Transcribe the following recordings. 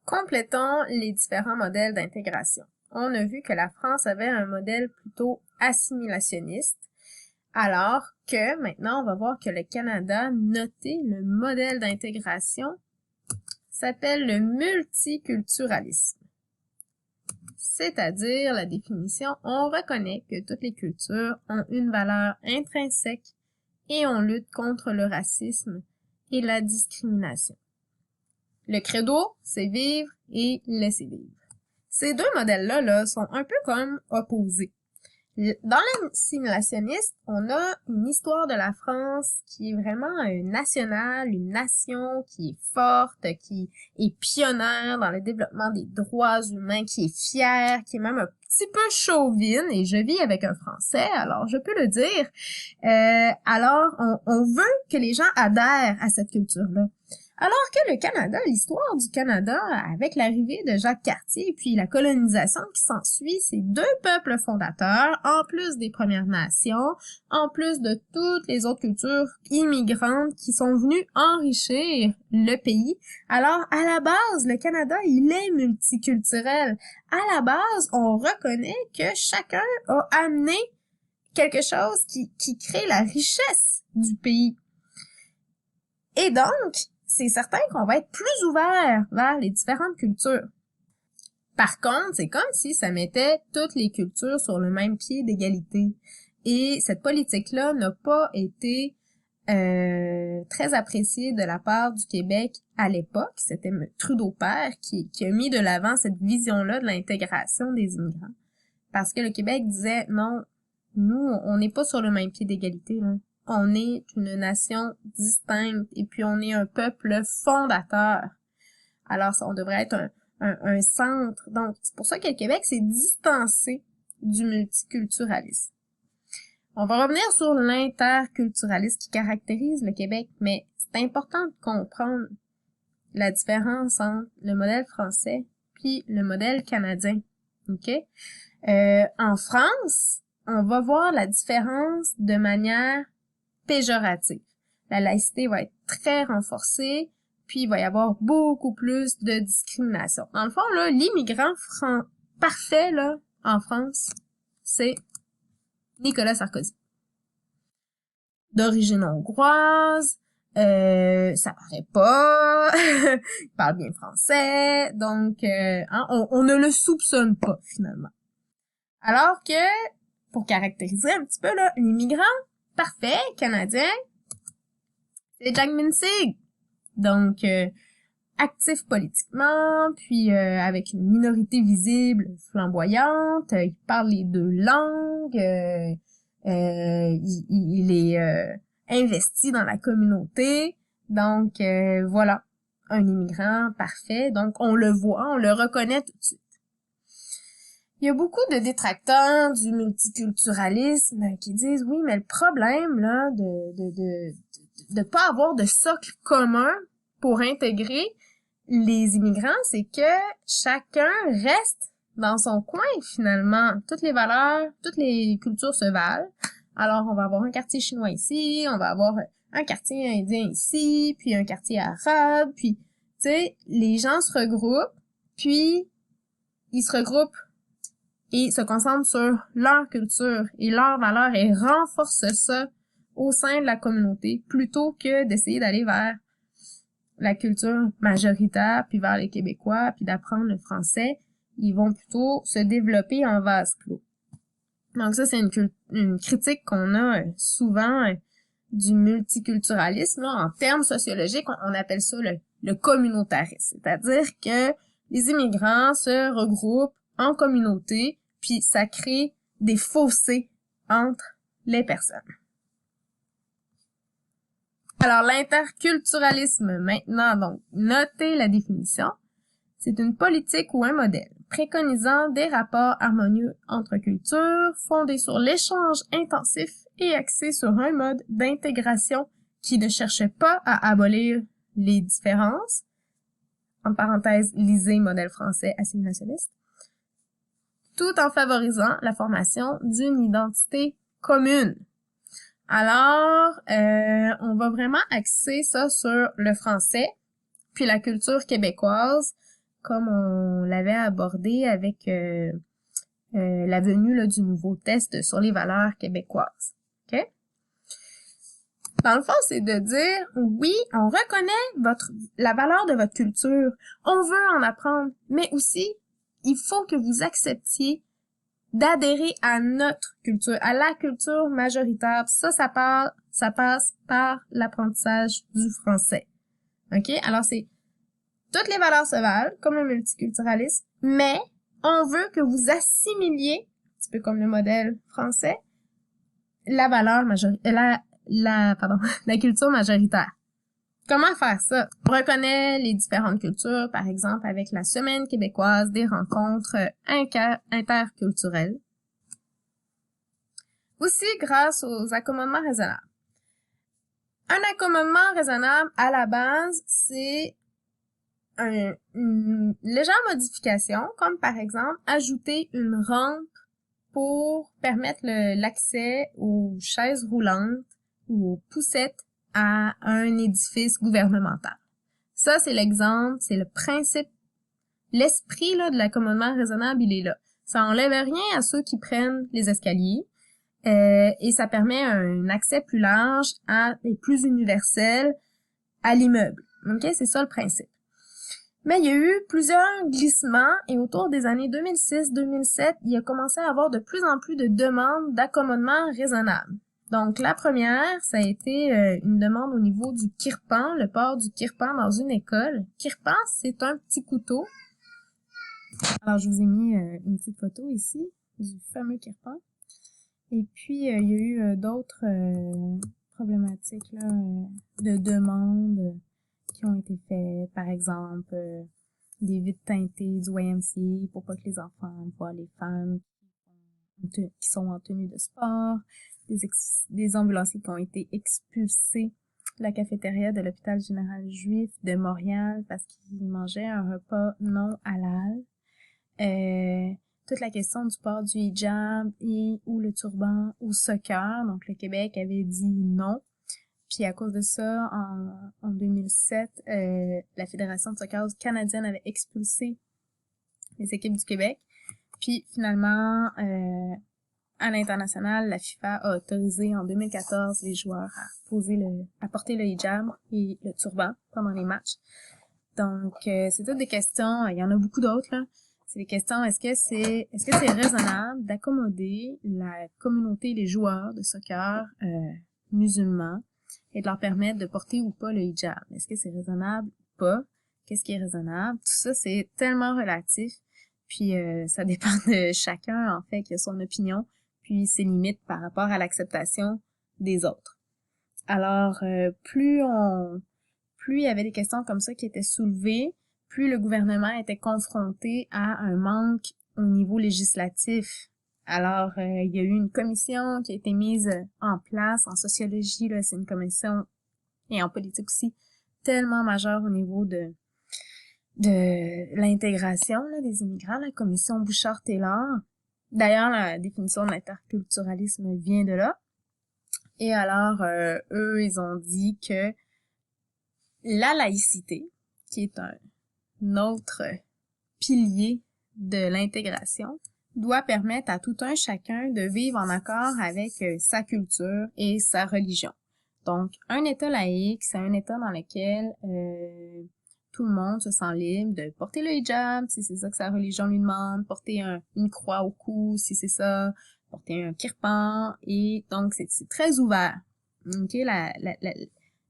Complétons les différents modèles d'intégration. On a vu que la France avait un modèle plutôt assimilationniste, alors que maintenant on va voir que le Canada, notez, le modèle d'intégration s'appelle le multiculturalisme. C'est-à-dire, la définition, on reconnaît que toutes les cultures ont une valeur intrinsèque et on lutte contre le racisme et la discrimination. Le credo, c'est vivre et laisser vivre. Ces deux modèles-là sont un peu comme opposés. Dans l'assimilationniste, on a une histoire de la France qui est vraiment nationale, une nation qui est forte, qui est pionnière dans le développement des droits humains, qui est fière, qui est même un petit peu chauvine, et je vis avec un Français, alors je peux le dire. Alors, on veut que les gens adhèrent à cette culture-là. Alors que le Canada, l'histoire du Canada, avec l'arrivée de Jacques Cartier puis la colonisation qui s'ensuit, c'est deux peuples fondateurs, en plus des Premières Nations, en plus de toutes les autres cultures immigrantes qui sont venues enrichir le pays. Alors, à la base, le Canada, il est multiculturel. À la base, on reconnaît que chacun a amené quelque chose qui crée la richesse du pays. Et donc, c'est certain qu'on va être plus ouvert vers les différentes cultures. Par contre, c'est comme si ça mettait toutes les cultures sur le même pied d'égalité. Et cette politique-là n'a pas été très appréciée de la part du Québec à l'époque. C'était Trudeau père qui a mis de l'avant cette vision-là de l'intégration des immigrants. Parce que le Québec disait, non, nous, on n'est pas sur le même pied d'égalité, là. On est une nation distincte et puis on est un peuple fondateur. Alors, on devrait être un centre. Donc, c'est pour ça que le Québec s'est distancé du multiculturalisme. On va revenir sur l'interculturalisme qui caractérise le Québec, mais c'est important de comprendre la différence entre le modèle français puis le modèle canadien. OK? En France, on va voir la différence de manière péjorative. La laïcité va être très renforcée, puis il va y avoir beaucoup plus de discrimination. Dans le fond, là, l'immigrant parfait, là, en France, c'est Nicolas Sarkozy. D'origine hongroise, ça paraît pas, il parle bien français, donc on ne le soupçonne pas, finalement. Alors que, pour caractériser un petit peu, là, l'immigrant parfait canadien, c'est Jack Mintzig. Donc, actif politiquement, puis avec une minorité visible flamboyante, il parle les deux langues, il est investi dans la communauté. Donc, voilà, un immigrant parfait. Donc, on le voit, on le reconnaît tout de suite. Il y a beaucoup de détracteurs du multiculturalisme qui disent oui, mais le problème là de pas avoir de socle commun pour intégrer les immigrants, c'est que chacun reste dans son coin finalement. Toutes les valeurs, toutes les cultures se valent. Alors on va avoir un quartier chinois ici, on va avoir un quartier indien ici, puis un quartier arabe, puis tu sais, les gens se regroupent, puis ils se regroupent et se concentrent sur leur culture et leurs valeurs et renforcent ça au sein de la communauté plutôt que d'essayer d'aller vers la culture majoritaire, puis vers les Québécois, puis d'apprendre le français. Ils vont plutôt se développer en vase clos. Donc ça, c'est une critique qu'on a souvent du multiculturalisme. Là. En termes sociologiques, on appelle ça le communautarisme. C'est-à-dire que les immigrants se regroupent en communauté, puis ça crée des fossés entre les personnes. Alors, l'interculturalisme, maintenant, donc, notez la définition. C'est une politique ou un modèle préconisant des rapports harmonieux entre cultures, fondés sur l'échange intensif et axé sur un mode d'intégration qui ne cherchait pas à abolir les différences. En parenthèse, lisez modèle français assimilationniste. Tout en favorisant la formation d'une identité commune. Alors, on va vraiment axer ça sur le français, puis la culture québécoise, comme on l'avait abordé avec la venue là, du nouveau test sur les valeurs québécoises. OK? Dans le fond, c'est de dire, oui, on reconnaît la valeur de votre culture, on veut en apprendre, mais aussi, il faut que vous acceptiez d'adhérer à notre culture, à la culture majoritaire. Ça passe par l'apprentissage du français. OK? Alors, c'est toutes les valeurs se valent, comme le multiculturalisme, mais on veut que vous assimiliez, un petit peu comme le modèle français, la valeur la culture majoritaire. Comment faire ça? On reconnaît les différentes cultures, par exemple, avec la Semaine québécoise des rencontres interculturelles. Aussi, grâce aux accommodements raisonnables. Un accommodement raisonnable, à la base, c'est une légère modification, comme par exemple, ajouter une rampe pour permettre l'accès aux chaises roulantes ou aux poussettes à un édifice gouvernemental. Ça, c'est l'exemple, c'est le principe, l'esprit là, de l'accommodement raisonnable, il est là. Ça enlève rien à ceux qui prennent les escaliers et ça permet un accès plus large et plus universel à l'immeuble. OK? C'est ça le principe. Mais il y a eu plusieurs glissements et autour des années 2006-2007, il a commencé à avoir de plus en plus de demandes d'accommodement raisonnable. Donc, la première, ça a été une demande au niveau du kirpan, le port du kirpan dans une école. Kirpan, c'est un petit couteau. Alors, je vous ai mis une petite photo ici du fameux kirpan. Et puis, il y a eu d'autres problématiques là, de demandes qui ont été faites, par exemple, des vitres teintées du YMCA pour pas que les enfants voient les femmes qui sont en tenue de sport, des ambulanciers qui ont été expulsés de la cafétéria de l'hôpital général juif de Montréal parce qu'ils mangeaient un repas non halal. Toute la question du port du hijab ou le turban au soccer. Donc, le Québec avait dit non. Puis, à cause de ça, en 2007, la Fédération de soccer canadienne avait expulsé les équipes du Québec. Puis, finalement, à l'international, la FIFA a autorisé en 2014 les joueurs à porter le hijab et le turban pendant les matchs. Donc, c'est toutes des questions. Il y en a beaucoup d'autres, là. C'est des questions, est-ce que c'est raisonnable d'accommoder la communauté, les joueurs de soccer musulmans et de leur permettre de porter ou pas le hijab? Est-ce que c'est raisonnable ou pas? Qu'est-ce qui est raisonnable? Tout ça, c'est tellement relatif. Puis, ça dépend de chacun, en fait, qui a son opinion, puis ses limites par rapport à l'acceptation des autres. Alors, plus il y avait des questions comme ça qui étaient soulevées, plus le gouvernement était confronté à un manque au niveau législatif. Alors, il y a eu une commission qui a été mise en place en sociologie, là, c'est une commission, et en politique aussi, tellement majeure au niveau de l'intégration là, des immigrants, la commission Bouchard-Taylor. D'ailleurs, la définition de l'interculturalisme vient de là. Et alors, eux, ils ont dit que la laïcité, qui est un autre pilier de l'intégration, doit permettre à tout un chacun de vivre en accord avec sa culture et sa religion. Donc, un État laïque, c'est un État dans lequel tout le monde se sent libre de porter le hijab, si c'est ça que sa religion lui demande, porter une croix au cou, si c'est ça, porter un kirpan, et donc c'est très ouvert. OK,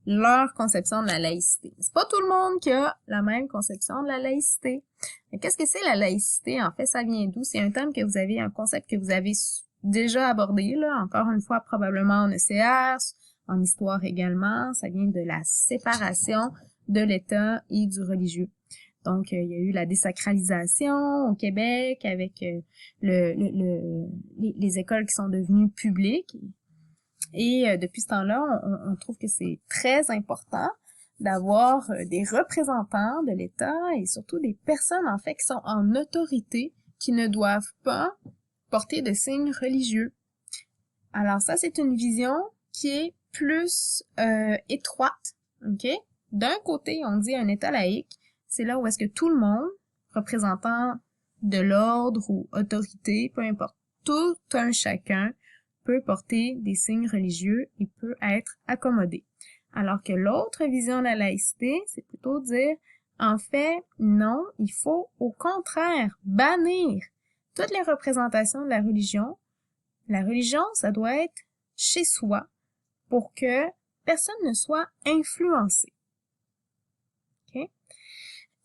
leur conception de la laïcité. C'est pas tout le monde qui a la même conception de la laïcité. Mais qu'est-ce que c'est la laïcité? En fait, ça vient d'où? C'est un concept que vous avez déjà abordé, là, encore une fois, probablement en ECR, en histoire également. Ça vient de la séparation de l'État et du religieux. Donc, il y a eu la désacralisation au Québec avec les écoles qui sont devenues publiques. Et depuis ce temps-là, on trouve que c'est très important d'avoir des représentants de l'État et surtout des personnes, en fait, qui sont en autorité, qui ne doivent pas porter de signes religieux. Alors ça, c'est une vision qui est plus étroite, OK? D'un côté, on dit un État laïque, c'est là où est-ce que tout le monde représentant de l'ordre ou autorité, peu importe. Tout un chacun peut porter des signes religieux et peut être accommodé. Alors que l'autre vision de la laïcité, c'est plutôt dire, en fait, non, il faut au contraire bannir toutes les représentations de la religion. La religion, ça doit être chez soi pour que personne ne soit influencé. Okay?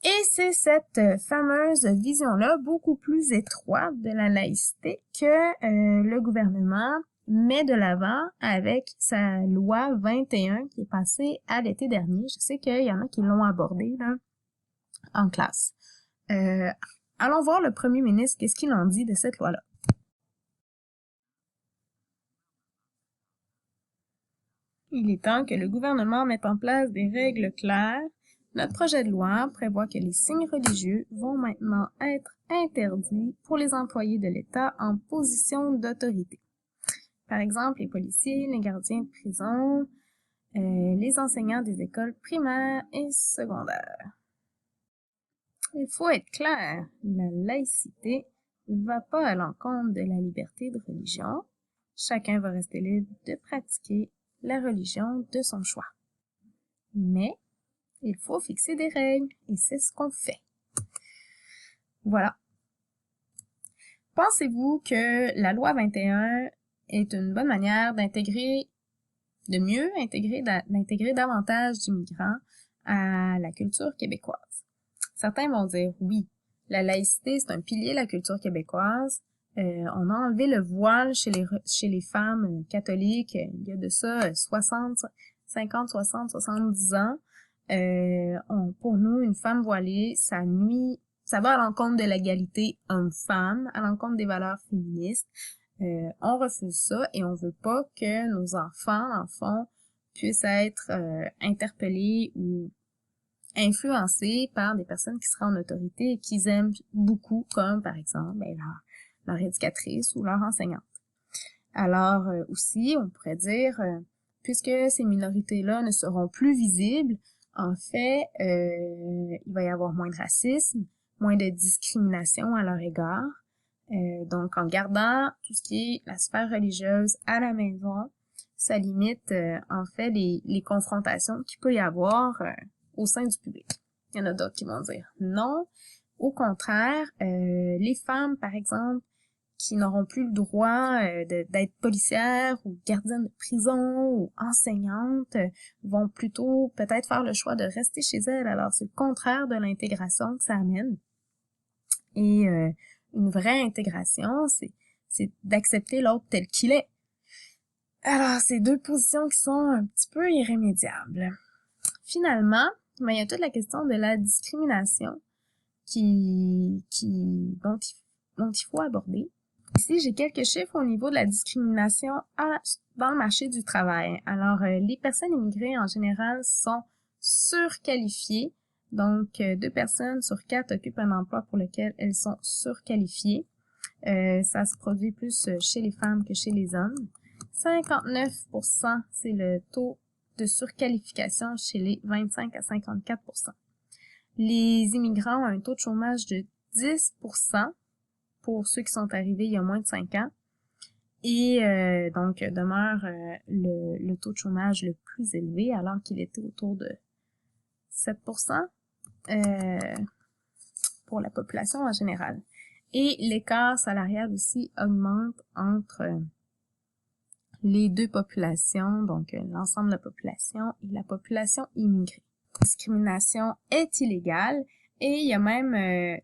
Et c'est cette fameuse vision-là, beaucoup plus étroite de la laïcité, que le gouvernement met de l'avant avec sa loi 21 qui est passée à l'été dernier. Je sais qu'il y en a qui l'ont abordée là, en classe. Allons voir le premier ministre, qu'est-ce qu'il en dit de cette loi-là. Il est temps que le gouvernement mette en place des règles claires. Notre projet de loi prévoit que les signes religieux vont maintenant être interdits pour les employés de l'État en position d'autorité. Par exemple, les policiers, les gardiens de prison, les enseignants des écoles primaires et secondaires. Il faut être clair, la laïcité ne va pas à l'encontre de la liberté de religion. Chacun va rester libre de pratiquer la religion de son choix. Mais il faut fixer des règles et c'est ce qu'on fait. Voilà. Pensez-vous que la loi 21 est une bonne manière d'intégrer davantage d'immigrants à la culture québécoise? Certains vont dire oui, la laïcité, c'est un pilier de la culture québécoise. On a enlevé le voile chez les femmes catholiques il y a de ça 50, 60, 70 ans. Pour nous, une femme voilée, ça va à l'encontre de l'égalité homme-femme, à l'encontre des valeurs féministes. On refuse ça et on veut pas que nos enfants, en fond, puissent être interpellés ou influencés par des personnes qui seraient en autorité et qu'ils aiment beaucoup, comme par exemple leur éducatrice ou leur enseignante. Alors aussi, on pourrait dire, puisque ces minorités-là ne seront plus visibles, en fait, il va y avoir moins de racisme, moins de discrimination à leur égard. Donc, en gardant tout ce qui est la sphère religieuse à la maison, ça limite en fait les confrontations qu'il peut y avoir au sein du public. Il y en a d'autres qui vont dire non. Au contraire, les femmes, par exemple, qui n'auront plus le droit d'être policières ou gardiennes de prison ou enseignantes, vont plutôt peut-être faire le choix de rester chez elles. Alors, c'est le contraire de l'intégration que ça amène. Et une vraie intégration, c'est d'accepter l'autre tel qu'il est. Alors, c'est deux positions qui sont un petit peu irrémédiables. Finalement, il y a toute la question de la discrimination dont il faut aborder. Ici, j'ai quelques chiffres au niveau de la discrimination dans le marché du travail. Alors, les personnes immigrées en général sont surqualifiées. Donc, 2 personnes sur 4 occupent un emploi pour lequel elles sont surqualifiées. Ça se produit plus chez les femmes que chez les hommes. 59%, c'est le taux de surqualification chez les 25 à 54%. Les immigrants ont un taux de chômage de 10% pour ceux qui sont arrivés il y a moins de 5 ans. Et donc demeure le taux de chômage le plus élevé alors qu'il était autour de 7% pour la population en général. Et l'écart salarial aussi augmente entre les deux populations, donc l'ensemble de la population et la population immigrée. La discrimination est illégale et il y a même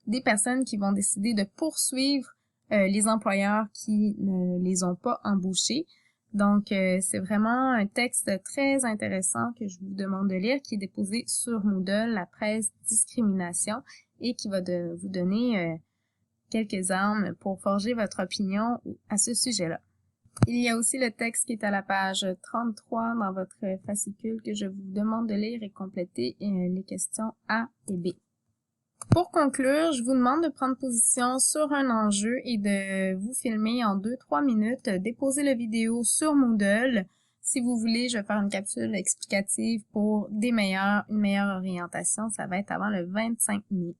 des personnes qui vont décider de poursuivre les employeurs qui ne les ont pas embauchés. Donc, c'est vraiment un texte très intéressant que je vous demande de lire, qui est déposé sur Moodle, la presse discrimination, et qui va vous donner quelques armes pour forger votre opinion à ce sujet-là. Il y a aussi le texte qui est à la page 33 dans votre fascicule que je vous demande de lire et compléter les questions A et B. Pour conclure, je vous demande de prendre position sur un enjeu et de vous filmer en 2-3 minutes, déposer la vidéo sur Moodle. Si vous voulez, je vais faire une capsule explicative pour une meilleure orientation. Ça va être avant le 25 mai.